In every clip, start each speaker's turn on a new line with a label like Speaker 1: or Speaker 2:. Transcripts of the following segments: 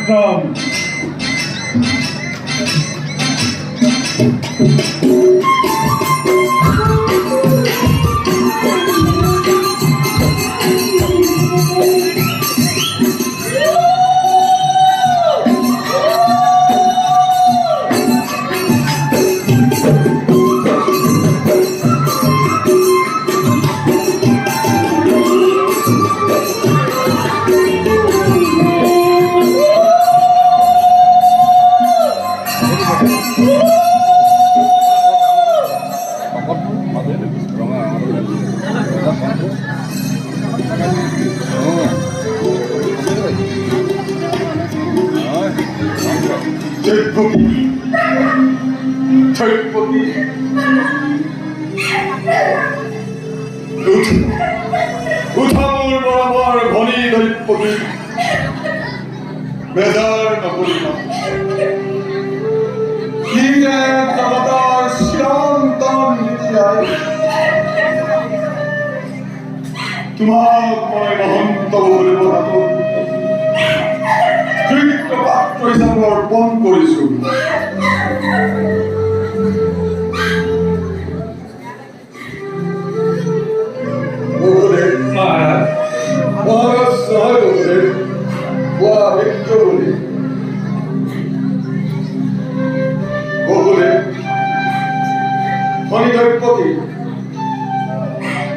Speaker 1: পরাক্রম। উঠামূল বরাবর ঘনী দৈপকী বেদার নপরিণাম কি এক জগতার চিরন্তন নীতিয়ায় তোমাক মই মহন্ত বলিব নাতো যোগ্য পাত্ৰ হিচাপে অৰ্পণ কৰিছো।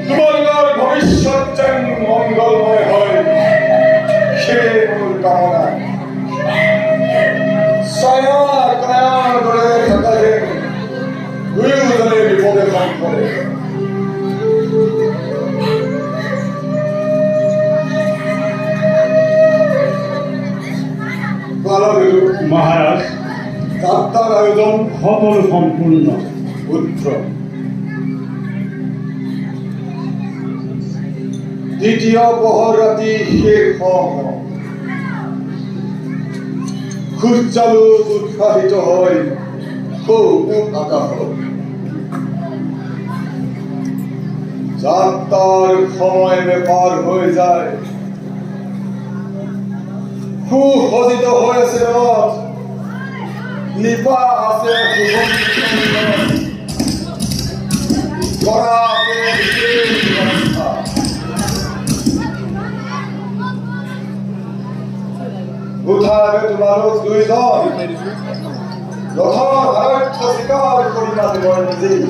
Speaker 1: তোমার ভবিষ্যৎ যেন মঙ্গলময় হয় সে মূল কামনা। ছায়া কায়ার ধরে থাকা যে দুয়োজনে বিপদে ভাগ করে। মহারাজ, যাত্রার আয়োজন সকল সম্পূর্ণ। পুত্র, দ্বিতীয় পহর রাতি শেষ সূর্যালো উৎসাহিত হয় খুব আকাশ। যাত্রার সময় ব্যাপার হয়ে যায়, সুসজ্জিত হয়েছে রথ, নিপা আছে উঠাবে তোমালোক দুইজন রথৰ সাৰথ্য স্বীকাৰ কৰিবা তোমাৰ নিজেই।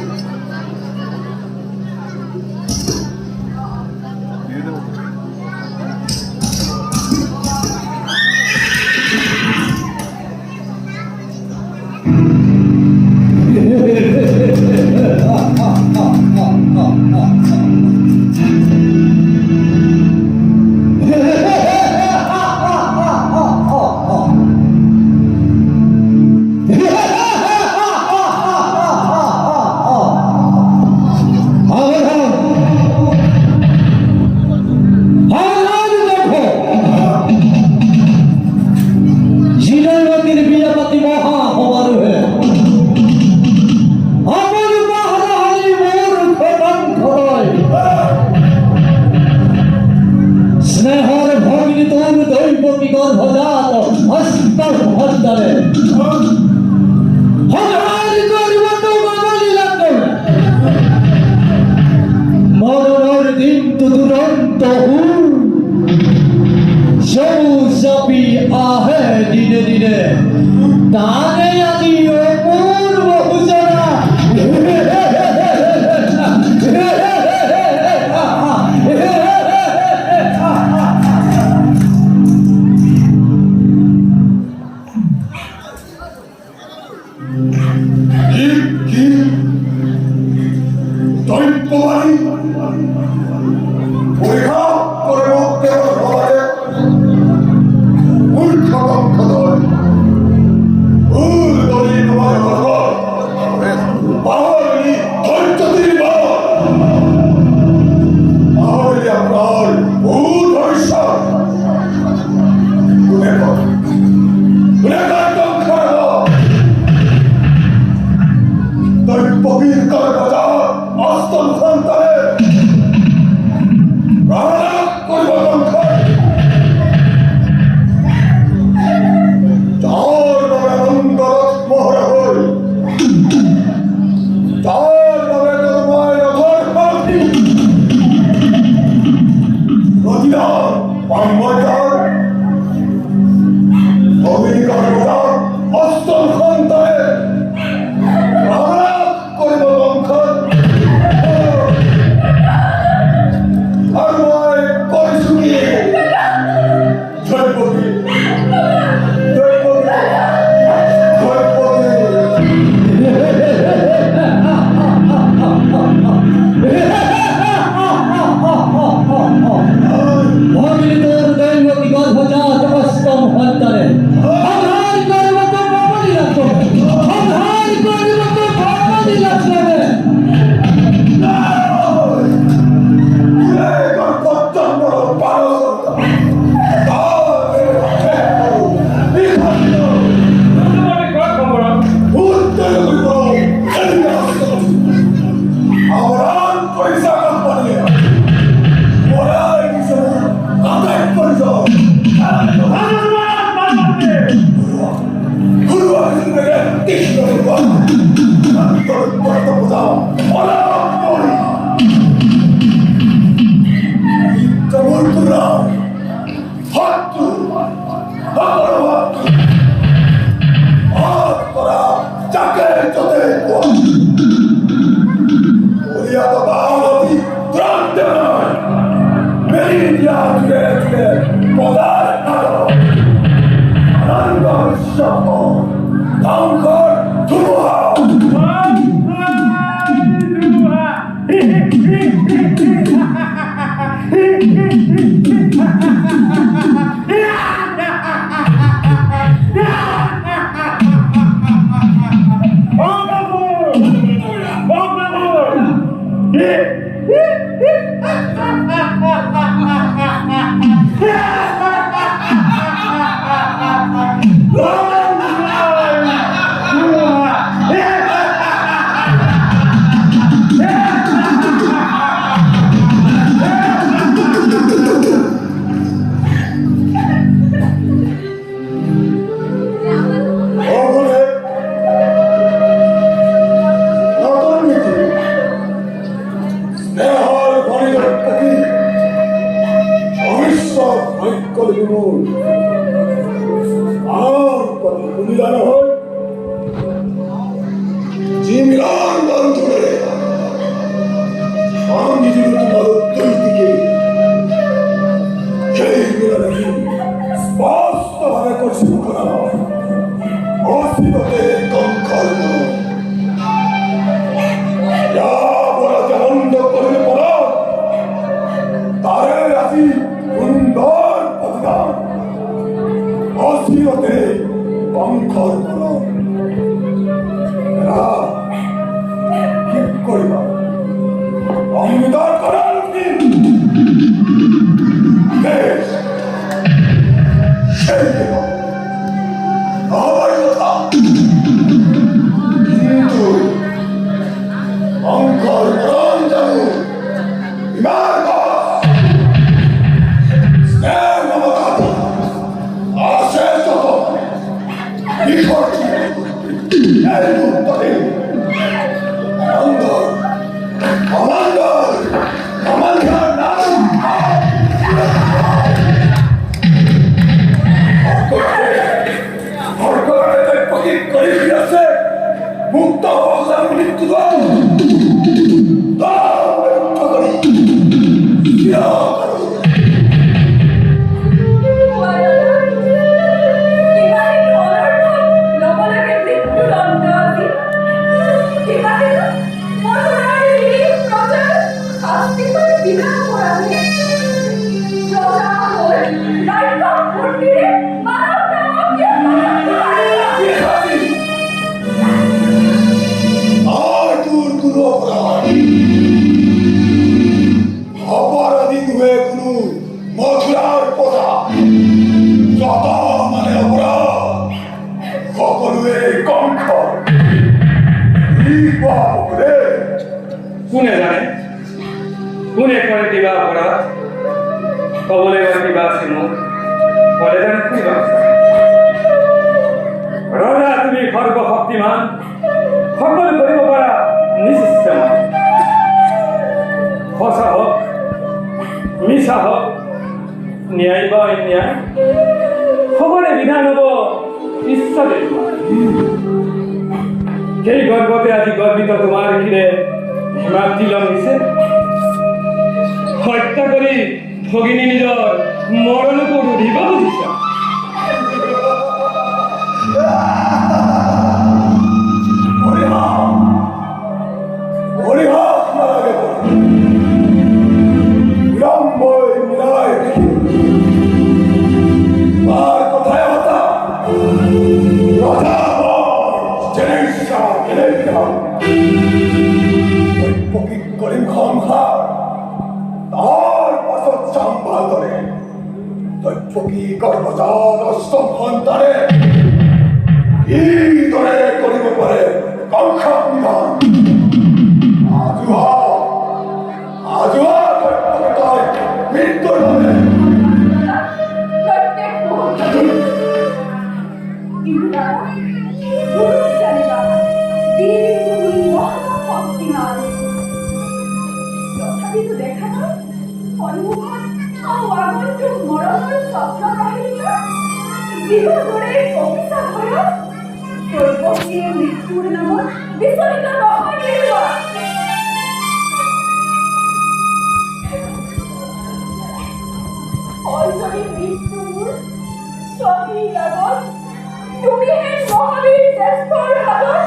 Speaker 2: তুমি হেন মহাবীর জ্যেষ্ঠৰ হাতত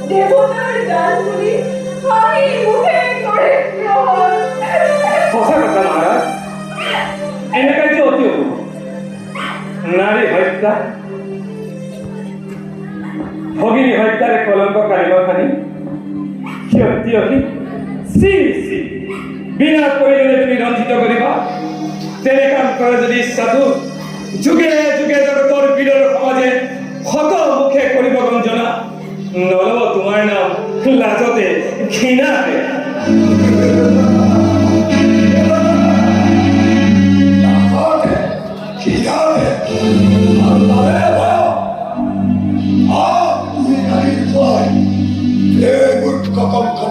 Speaker 2: দেৱতাৰ গান শুনি হাঁহি মুখে কৰে গ্ৰহণ।
Speaker 3: সঁচা কথা মহাৰাজ, এনে কাৰ্য অতি অশুভ। নাৰী হত্যা, ভগিনী হত্যাৰে কলংক কাঢ়িব খানি ক্ষতি অতি চি চি বিনা প্ৰয়োজনে তুমি ৰঞ্জিত কৰিবা। তেনে কাম কৰে যদি ইচ্ছাটো যুগে যুগে জগতৰ বীৰৰ সমাজে শত মুখে কৰিব গঞ্জনা, নলব তোমাৰ নাম লাজতে ঘৃণাতে।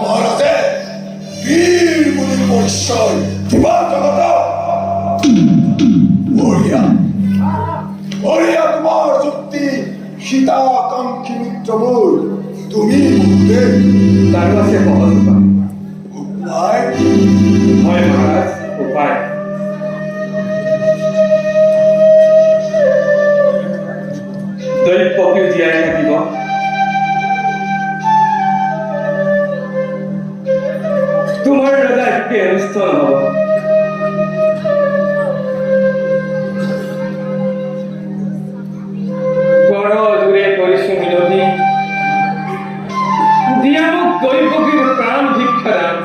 Speaker 1: মহারাজে বীর মুনির পরিচয় দিবা জগত বঢ়িয়া বঢ়িয়া। তোমার যুক্তি সীতাকাঙ্ক্ষী মিত্রমূল তুমি মুক্তে
Speaker 3: তাৰো আছে সহজ উপায়।
Speaker 1: উপায়
Speaker 3: হয় মহাৰাজ, উপায়। দৈত্যকেও জীয়াই থাকিব, তোমাৰ ৰজাতকে অনিষ্ট নহব। কৰজোৰে কৰিছো মিনতি, দিয়া মোক দৈৱকীৰ প্ৰাণ ভিক্ষা দান।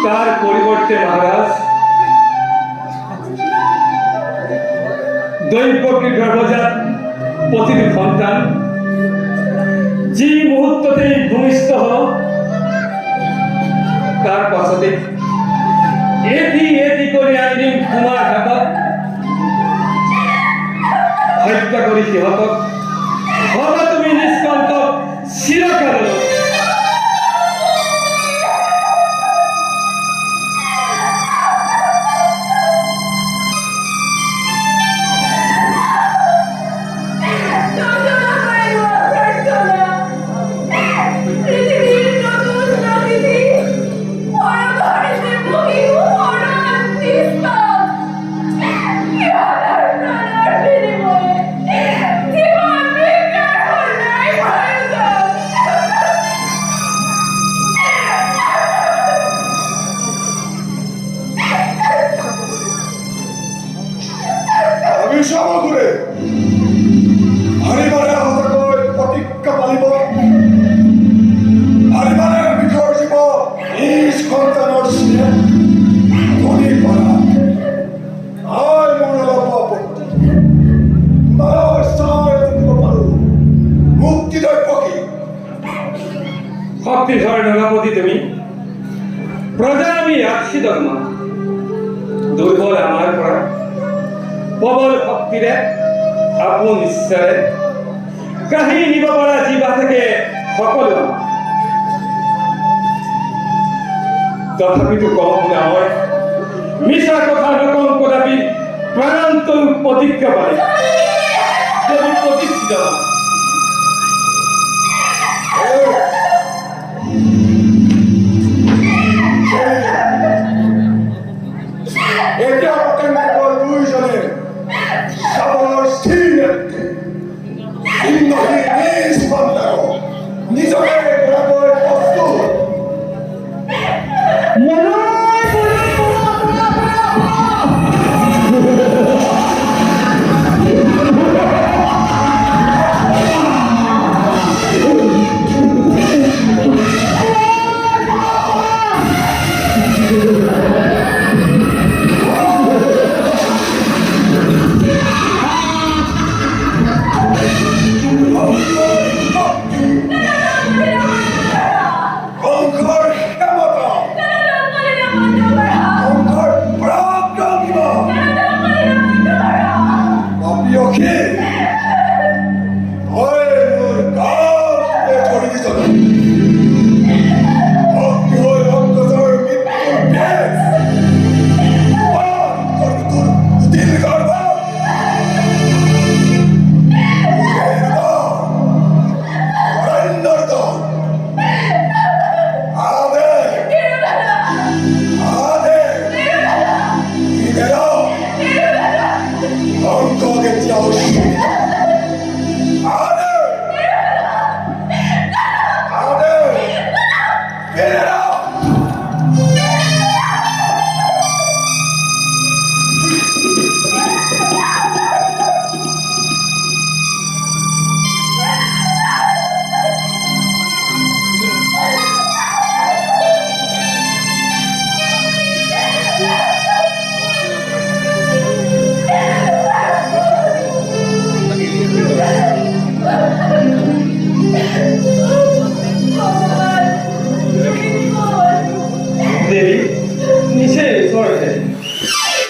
Speaker 3: তার পরিবর্তে মহারাজ দৈবকীর গর্ভজাত পতির সন্তান যি মুহূর্ততেই ভূমিষ্ঠ হল, তার পাছতে এটি এটি করে আনি দিম তোমাৰ হাতত। হত্যা কৰি সিহঁতক হবা তুমি নিষ্কণ্টক চিৰকাললৈ।
Speaker 1: সমগ্রে হরিবারে হতকৈ প্ৰতিজ্ঞা পালিব। হরিবারের বিষয় জীব নিজ সন্তানৰ চিনে ধনী পৰা হয় মোৰ অলপ আপত্তি। তোমালোক চাই দিব পাৰো মুক্তি দৈৱকী।
Speaker 3: শক্তিধৰ নলপতি তুমি, প্ৰজা আমি আছি দৰ্মা, দুৰ্বল আমাৰ পৰা প্রবল শক্তিরে আপন ইচ্ছারে কাহি নিব পৰা জীৱা থেকে সকলো। তথাপিতো কম শুনা হয় মিছা কথা নকওঁ কদাপি প্ৰাণান্তৰূপ প্ৰতিজ্ঞা পালে।